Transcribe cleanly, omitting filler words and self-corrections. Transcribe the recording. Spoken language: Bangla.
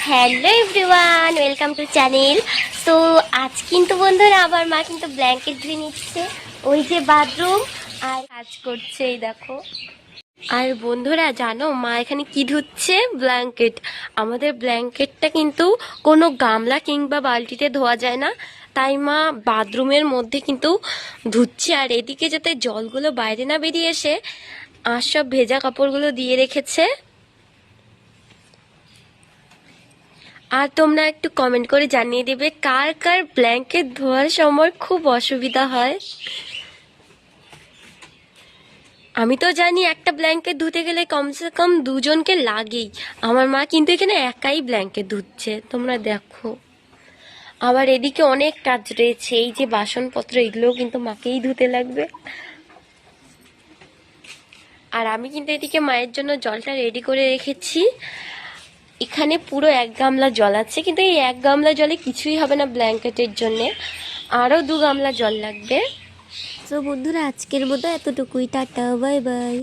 Hello everyone, welcome to channel. তো আজ কিন্তু বন্ধুরা আবার মা কিন্তু ব্ল্যাঙ্কেট ধুয়ে নিচ্ছে, ওই যে বাথরুম আর কাজ করছে, এই দেখো। আর বন্ধুরা জানো মা এখানে কি ধুচ্ছে? ব্ল্যাঙ্কেট। আমাদের ব্ল্যাঙ্কেটটা কিন্তু কোনো গামলা কিংবা বালতিতে ধোয়া যায় না, তাই মা বাথরুমের মধ্যে কিন্তু ধুচ্ছে। আর এদিকে যাতে জলগুলো বাইরে না বেরিয়ে এসে আর সব ভেজা কাপড়গুলো দিয়ে রেখেছে। আর তোমরা একটু কমেন্ট করে জানিয়ে দেবে কার কার ব্ল্যাঙ্কেট ধোয়ার সময় খুব অসুবিধা হয়। আমি তো জানি একটা ব্ল্যাঙ্কেট ধুতে গেলে কমসে কম দুজনকে লাগেই। আমার মা কিন্তু এখানে একাই ব্ল্যাঙ্কেট ধুচ্ছে, তোমরা দেখো। আবার এদিকে অনেক কাজ রয়েছে, এই যে বাসনপত্র, এগুলোও কিন্তু মাকেই ধুতে লাগবে। আর আমি কিন্তু এদিকে মায়ের জন্য জলটা রেডি করে রেখেছি। এখানে পুরো 1 গামলা জল আছে, কিন্তু এই 1 গামলা জলে কিছুই হবে না ব্ল্যাঙ্কেটের জন্যে, আরও 2 গামলা জল লাগবে। তো বন্ধুরা আজকের মতো এতটুকুই, টাটা, বাই বাই।